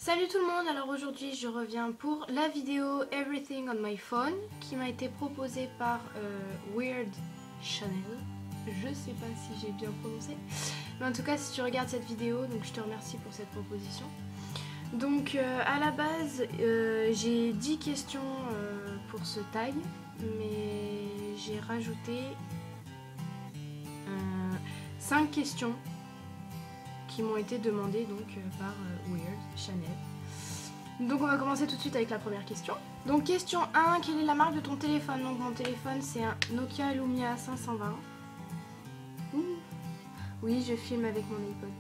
Salut tout le monde, alors aujourd'hui je reviens pour la vidéo Everything on my phone qui m'a été proposée par Weird Channel. Je sais pas si j'ai bien prononcé, mais en tout cas si tu regardes cette vidéo, donc je te remercie pour cette proposition. Donc à la base j'ai 10 questions pour ce tag, mais j'ai rajouté 5 questions qui m'ont été demandées donc par Weird Channel. Donc on va commencer tout de suite avec la première question. Donc question 1, quelle est la marque de ton téléphone? Donc mon téléphone c'est un Nokia Lumia 520. Ouh. Oui, je filme avec mon iPod.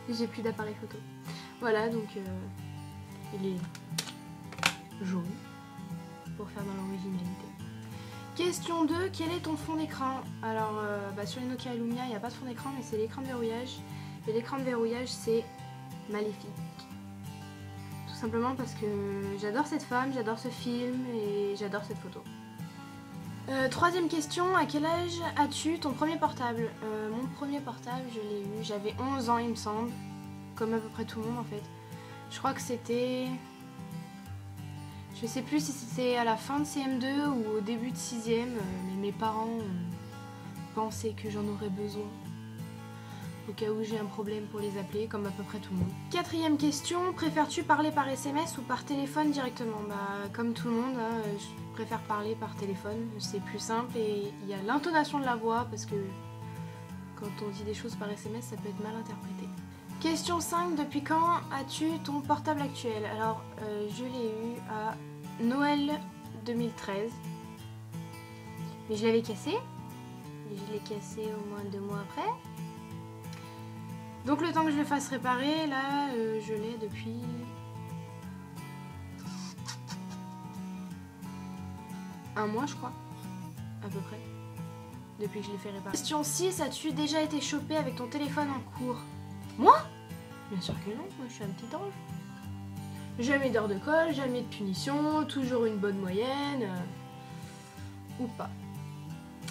J'ai plus d'appareil photo. Voilà, donc il est jaune pour faire dans l'originalité. Question 2, quel est ton fond d'écran? Alors sur les Nokia Lumia il n'y a pas de fond d'écran, mais c'est l'écran de verrouillage. Et l'écran de verrouillage c'est maléfique. Tout simplement parce que j'adore cette femme, j'adore ce film et j'adore cette photo. Troisième question, à quel âge as-tu ton premier portable? Mon premier portable je l'ai eu, j'avais 11 ans il me semble, comme à peu près tout le monde en fait. Je crois que c'était... Je sais plus si c'était à la fin de CM2 ou au début de 6ème, mais mes parents pensaient que j'en aurais besoin. Au cas où j'ai un problème pour les appeler, comme à peu près tout le monde. Quatrième question, préfères-tu parler par SMS ou par téléphone directement? Comme tout le monde, hein, je préfère parler par téléphone, c'est plus simple et il y a l'intonation de la voix parce que quand on dit des choses par SMS, ça peut être mal interprété. Question 5, depuis quand as-tu ton portable actuel? Alors, je l'ai eu à Noël 2013, mais je l'avais cassé. Je l'ai cassé au moins 2 mois après. Donc le temps que je le fasse réparer, là, je l'ai depuis... un mois, je crois, à peu près, depuis que je l'ai fait réparer. Question 6, as-tu déjà été chopé avec ton téléphone en cours? Moi? Bien sûr que non, moi je suis un petit ange. Jamais d'heure de colle, jamais de punition, toujours une bonne moyenne, ou pas.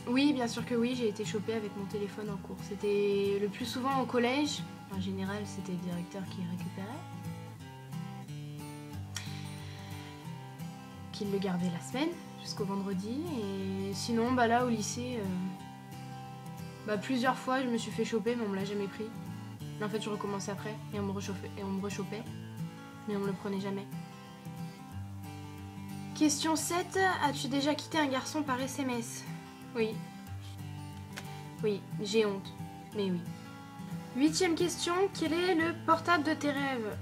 Oui, bien sûr que oui, j'ai été chopée avec mon téléphone en cours. C'était le plus souvent au collège. En général, c'était le directeur qui récupérait. Qu'il le gardait la semaine, jusqu'au vendredi. Et sinon, là, au lycée, plusieurs fois, je me suis fait choper, mais on me l'a jamais pris. En fait, je recommençais après, et on me rechopait. Mais on me le prenait jamais. Question 7. As-tu déjà quitté un garçon par SMS? Oui. Oui, j'ai honte. Mais oui. 8ème question. Quel est le portable de tes rêves?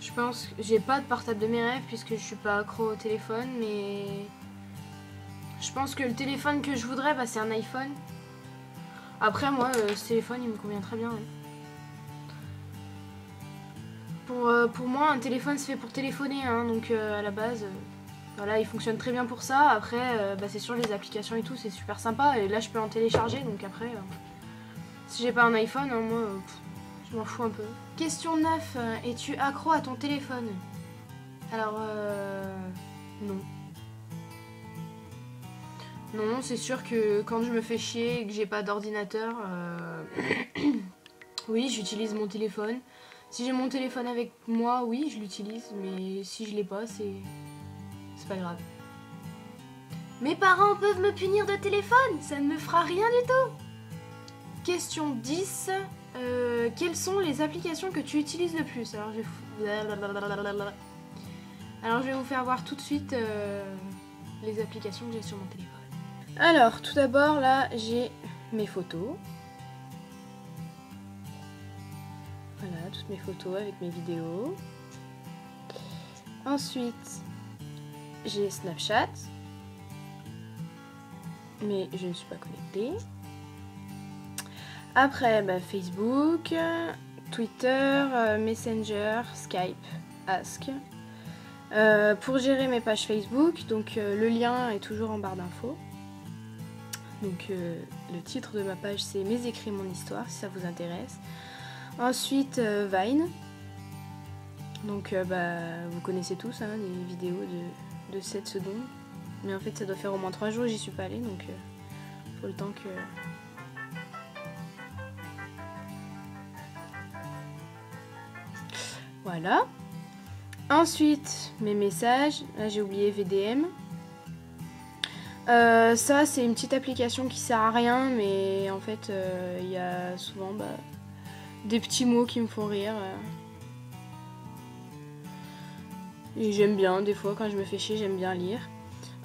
Je pense que j'ai pas de portable de mes rêves puisque je suis pas accro au téléphone, mais je pense que le téléphone que je voudrais, c'est un iPhone. Après, moi, ce téléphone, il me convient très bien. Hein. Pour moi, un téléphone, c'est fait pour téléphoner, hein, donc à la base, voilà, il fonctionne très bien pour ça. Après, c'est sûr, les applications et tout, c'est super sympa. Et là, je peux en télécharger, donc après, si j'ai pas un iPhone, hein, moi, je m'en fous un peu. Question 9, es-tu accro à ton téléphone? Alors, non. Non, c'est sûr que quand je me fais chier et que j'ai pas d'ordinateur, oui, j'utilise mon téléphone. Si j'ai mon téléphone avec moi, oui, je l'utilise, mais si je l'ai pas, c'est pas grave. Mes parents peuvent me punir de téléphone, ça ne me fera rien du tout. Question 10, quelles sont les applications que tu utilises le plus? Alors je vais vous faire voir tout de suite les applications que j'ai sur mon téléphone. Alors, tout d'abord, là, j'ai mes photos. Voilà, toutes mes photos avec mes vidéos. Ensuite, j'ai Snapchat. Mais je ne suis pas connectée. Après, Facebook, Twitter, Messenger, Skype, Ask. Pour gérer mes pages Facebook, donc le lien est toujours en barre d'infos. Donc le titre de ma page c'est Mes écrits, mon histoire, si ça vous intéresse. Ensuite Vine. Donc vous connaissez tous hein, les vidéos de 7 secondes. Mais en fait ça doit faire au moins 3 jours, j'y suis pas allée, donc faut le temps que Voilà. Ensuite, mes messages. Là, j'ai oublié VDM. Ça, c'est une petite application qui sert à rien, mais en fait, il y a souvent des petits mots qui me font rire. Et j'aime bien, des fois, quand je me fais chier, j'aime bien lire.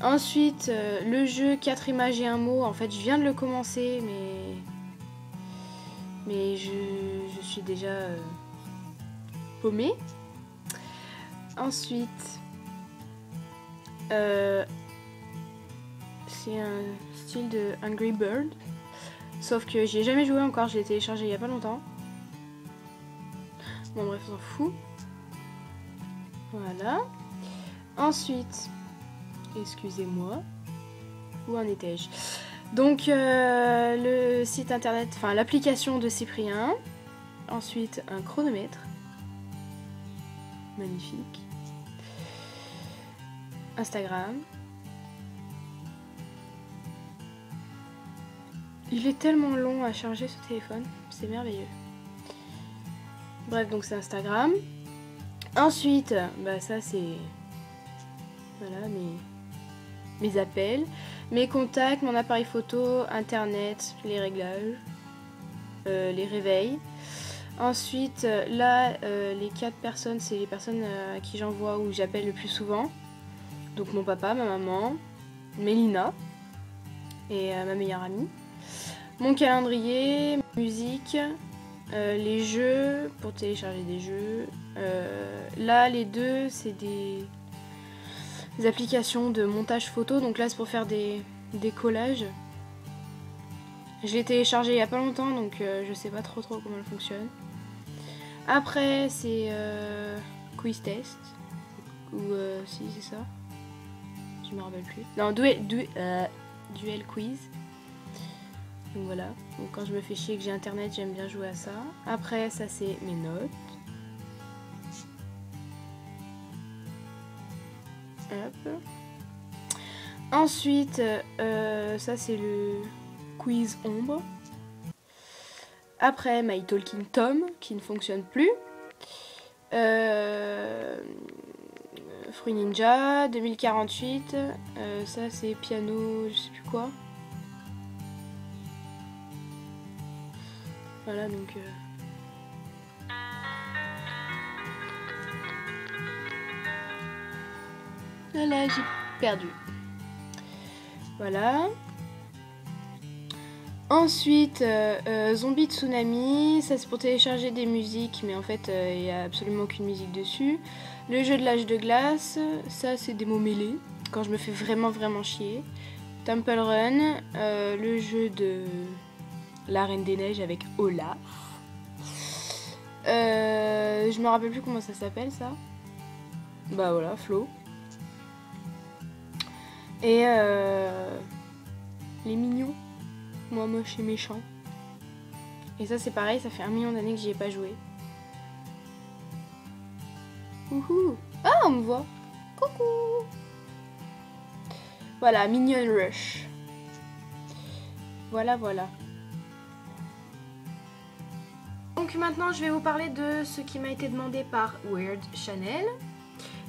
Ensuite, le jeu 4 images et un mot. En fait, je viens de le commencer, mais je suis déjà paumée. Ensuite, c'est un style de Angry Bird. Sauf que j'y ai jamais joué encore, je l'ai téléchargé il y a pas longtemps. Bon bref, on s'en fout. Voilà. Ensuite, excusez-moi, où en étais-je? Donc le site internet, enfin l'application de Cyprien. Ensuite, un chronomètre. Magnifique. Instagram. Il est tellement long à charger ce téléphone, c'est merveilleux. Bref, donc c'est Instagram. Ensuite, ça c'est... Voilà, mes appels, mes contacts, mon appareil photo, internet, les réglages, les réveils. Ensuite, là, les 4 personnes, c'est les personnes à qui j'envoie ou j'appelle le plus souvent. Donc mon papa, ma maman, Mélina et ma meilleure amie. Mon calendrier, ma musique, les jeux, pour télécharger des jeux. Là, les deux, c'est des applications de montage photo. Donc là, c'est pour faire des collages. Je l'ai téléchargé il y a pas longtemps, donc je sais pas trop comment elle fonctionne. Après, c'est Quiz Test. Ou si, c'est ça. Je me rappelle plus. Non, Duel Quiz. Donc voilà. Donc quand je me fais chier et que j'ai internet, j'aime bien jouer à ça. Après, ça c'est mes notes. Hop. Ensuite, ça c'est le quiz ombre. Après, My Talking Tom, qui ne fonctionne plus. Fruit Ninja, 2048. Ça, c'est piano, je sais plus quoi. Voilà, donc... Là, j'ai perdu. Voilà. Ensuite, Zombie Tsunami, ça c'est pour télécharger des musiques, mais en fait il n'y a absolument aucune musique dessus. Le jeu de l'âge de glace, ça c'est des mots mêlés, quand je me fais vraiment chier. Temple Run, le jeu de la Reine des Neiges avec Olaf. Je me rappelle plus comment ça s'appelle ça. Bah voilà, Flo. Et les mignons. Moi moche et méchant. Et ça c'est pareil, ça fait 1 million d'années que j'y ai pas joué. Wouhou. Ah, on me voit. Coucou. Voilà, Minion Rush. Voilà. Donc maintenant je vais vous parler de ce qui m'a été demandé par Weird Channel.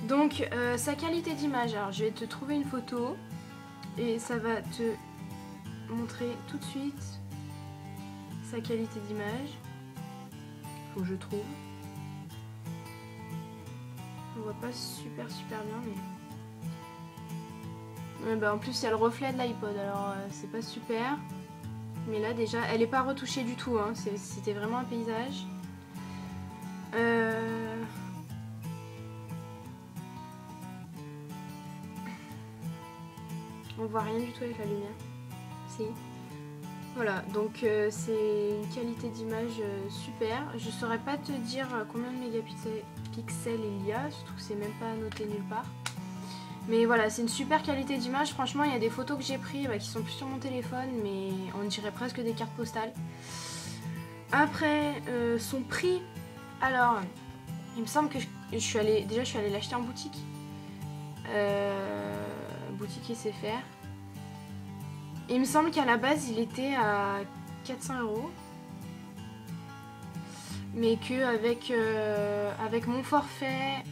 Donc sa qualité d'image. Alors je vais te trouver une photo et ça va te montrer tout de suite sa qualité d'image. Faut que je trouve. On voit pas super bien, mais en plus il y a le reflet de l'iPod, alors c'est pas super. Mais là déjà elle est pas retouchée du tout, hein. C'était vraiment un paysage. On voit rien du tout avec la lumière. Si. Voilà, donc c'est une qualité d'image super. Je saurais pas te dire combien de mégapixels il y a, surtout que c'est même pas noté nulle part. Mais voilà, c'est une super qualité d'image. Franchement, il y a des photos que j'ai prises qui sont plus sur mon téléphone, mais on dirait presque des cartes postales. Après, son prix. Alors, il me semble que je suis allée l'acheter en boutique. Boutique SFR. Il me semble qu'à la base il était à 400 €. mais que avec mon forfait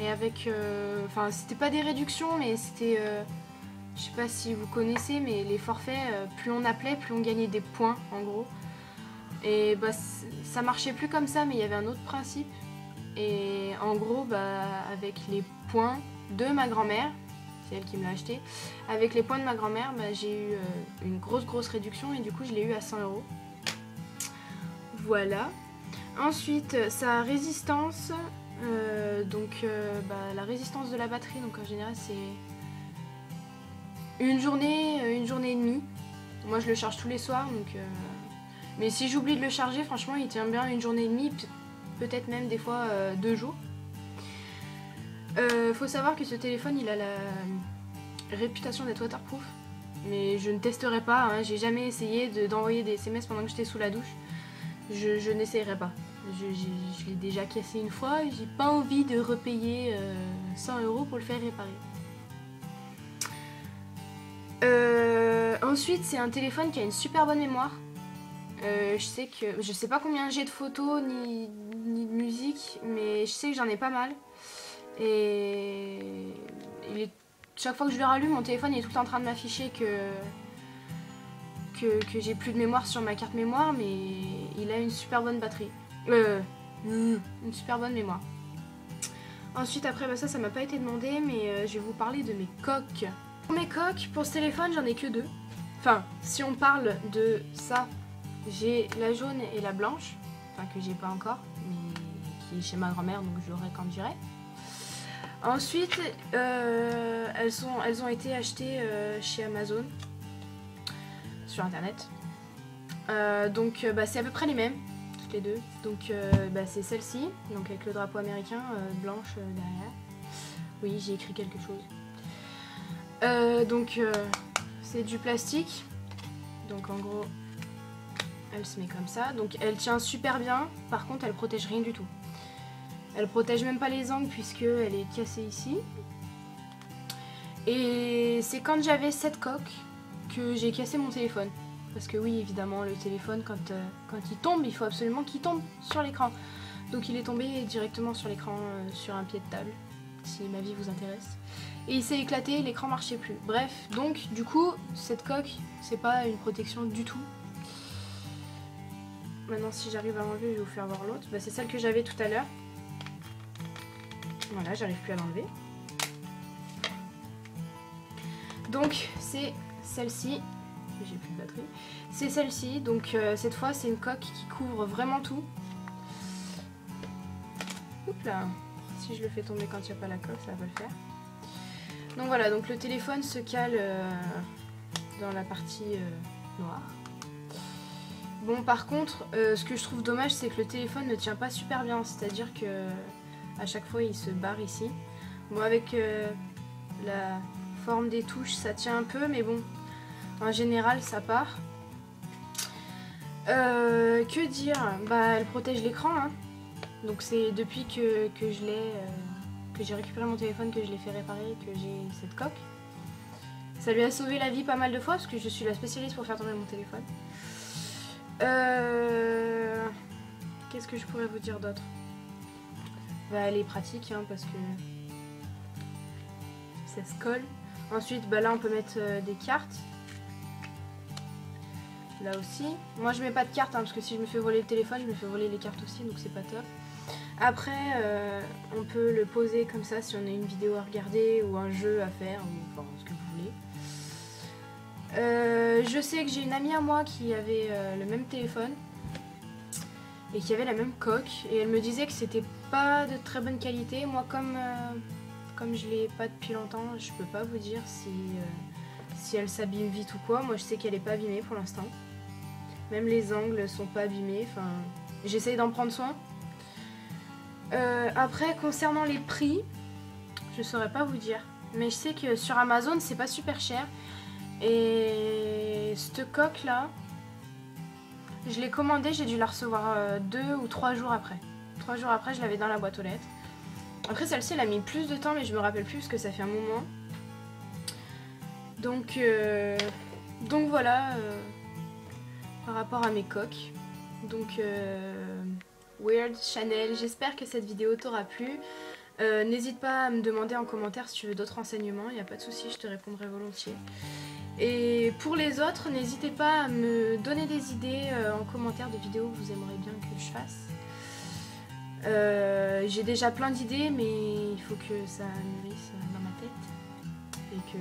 et avec... Enfin, c'était pas des réductions, mais c'était... je sais pas si vous connaissez, mais les forfaits, plus on appelait, plus on gagnait des points, en gros. Et bah, ça marchait plus comme ça, mais il y avait un autre principe. Et en gros, bah, avec les points de ma grand-mère, c'est elle qui me l'a acheté, avec les points de ma grand-mère, bah, j'ai eu une grosse réduction et du coup je l'ai eu à 100 €. Voilà. Ensuite, sa résistance, bah, la résistance de la batterie, donc en général c'est une journée et demie. Moi je le charge tous les soirs, donc mais si j'oublie de le charger, franchement il tient bien une journée et demie, peut-être même des fois 2 jours. Faut savoir que ce téléphone il a la réputation d'être waterproof, mais je ne testerai pas, hein. J'ai jamais essayé d'envoyer des SMS pendant que j'étais sous la douche. Je n'essayerai pas. Je l'ai déjà cassé une fois et j'ai pas envie de repayer 100 € pour le faire réparer. Ensuite, c'est un téléphone qui a une super bonne mémoire. Je sais pas combien j'ai de photos ni de musique, mais je sais que j'en ai pas mal. Et chaque fois que je le rallume, mon téléphone est tout le temps en train de m'afficher que j'ai plus de mémoire sur ma carte mémoire, mais il a une super bonne batterie. Une super bonne mémoire. Ensuite, après, bah ça m'a pas été demandé, mais je vais vous parler de mes coques. Pour mes coques, pour ce téléphone, j'en ai que 2. Enfin, si on parle de ça, j'ai la jaune et la blanche, enfin que j'ai pas encore, mais qui est chez ma grand-mère, donc je l'aurai quand j'irai. Ensuite, elles ont été achetées chez Amazon, sur internet. Donc bah, c'est à peu près les mêmes, toutes les deux. Donc bah, c'est celle-ci, donc avec le drapeau américain, blanche derrière. Oui, j'ai écrit quelque chose. Donc c'est du plastique. Donc en gros, elle se met comme ça. Donc elle tient super bien, par contre elle protège rien du tout. Elle protège même pas les angles puisque elle est cassée ici. Et c'est quand j'avais cette coque que j'ai cassé mon téléphone. Parce que oui, évidemment, le téléphone, quand il tombe, il faut absolument qu'il tombe sur l'écran. Donc il est tombé directement sur l'écran, sur un pied de table, si ma vie vous intéresse. Et il s'est éclaté, l'écran marchait plus. Bref, donc du coup, cette coque, c'est pas une protection du tout. Maintenant, si j'arrive à l'enlever, je vais vous faire voir l'autre. Bah, c'est celle que j'avais tout à l'heure. Voilà, j'arrive plus à l'enlever. Donc c'est celle-ci. J'ai plus de batterie. C'est celle-ci. Donc cette fois c'est une coque qui couvre vraiment tout. Oups là. Si je le fais tomber quand il n'y a pas la coque, ça va le faire. Donc voilà, donc le téléphone se cale dans la partie noire. Bon par contre, ce que je trouve dommage c'est que le téléphone ne tient pas super bien. C'est-à-dire que à chaque fois il se barre ici. Bon avec la forme des touches ça tient un peu, mais bon en général ça part. Que dire, bah elle protège l'écran hein. Donc c'est depuis que je l'ai que j'ai récupéré mon téléphone, que je l'ai fait réparer, que j'ai cette coque. Ça lui a sauvé la vie pas mal de fois parce que je suis la spécialiste pour faire tomber mon téléphone. Qu'est-ce que je pourrais vous dire d'autre? Bah, elle est pratique hein, parce que ça se colle. Ensuite, bah, là on peut mettre des cartes. Là aussi. Moi je mets pas de cartes hein, parce que si je me fais voler le téléphone, je me fais voler les cartes aussi, donc c'est pas top. Après, on peut le poser comme ça si on a une vidéo à regarder ou un jeu à faire, ou enfin ce que vous voulez. Je sais que j'ai une amie à moi qui avait le même téléphone et qui avait la même coque, et elle me disait que c'était pas de très bonne qualité. Moi comme je l'ai pas depuis longtemps, je peux pas vous dire si elle s'abîme vite ou quoi. Moi je sais qu'elle est pas abîmée pour l'instant. Même les angles sont pas abîmés, enfin j'essaye d'en prendre soin. Après concernant les prix, je saurais pas vous dire, mais je sais que sur Amazon c'est pas super cher. Et cette coque là, je l'ai commandée, j'ai dû la recevoir 2 ou 3 jours après. 3 jours après je l'avais dans la boîte aux lettres. Après celle-ci elle a mis plus de temps, mais je me rappelle plus parce que ça fait un moment. Donc voilà par rapport à mes coques. Donc Weird Chanel. J'espère que cette vidéo t'aura plu. N'hésite pas à me demander en commentaire si tu veux d'autres renseignements, il n'y a pas de souci, je te répondrai volontiers. Et pour les autres, n'hésitez pas à me donner des idées en commentaire de vidéos que vous aimeriez bien que je fasse. J'ai déjà plein d'idées, mais il faut que ça mûrisse dans ma tête et que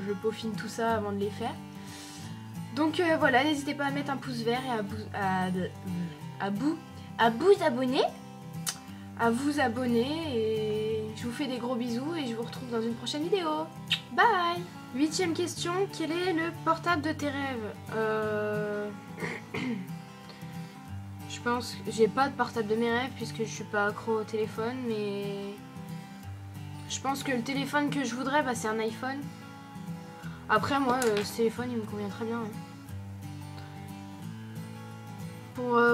je peaufine tout ça avant de les faire. Donc voilà, n'hésitez pas à mettre un pouce vert et à vous abonner et je vous fais des gros bisous et je vous retrouve dans une prochaine vidéo. Bye. 8e question, quel est le portable de tes rêves? Je pense que j'ai pas de portable de mes rêves puisque je suis pas accro au téléphone, mais je pense que le téléphone que je voudrais, bah, c'est un iPhone. Après moi, ce téléphone il me convient très bien. Hein.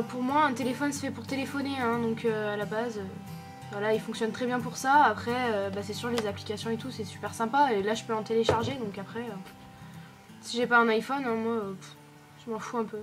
Pour moi, un téléphone c'est fait pour téléphoner, hein, donc à la base, voilà, il fonctionne très bien pour ça. Après, bah, c'est sûr, les applications et tout, c'est super sympa. Et là, je peux en télécharger, donc après, si j'ai pas un iPhone, hein, moi, je m'en fous un peu.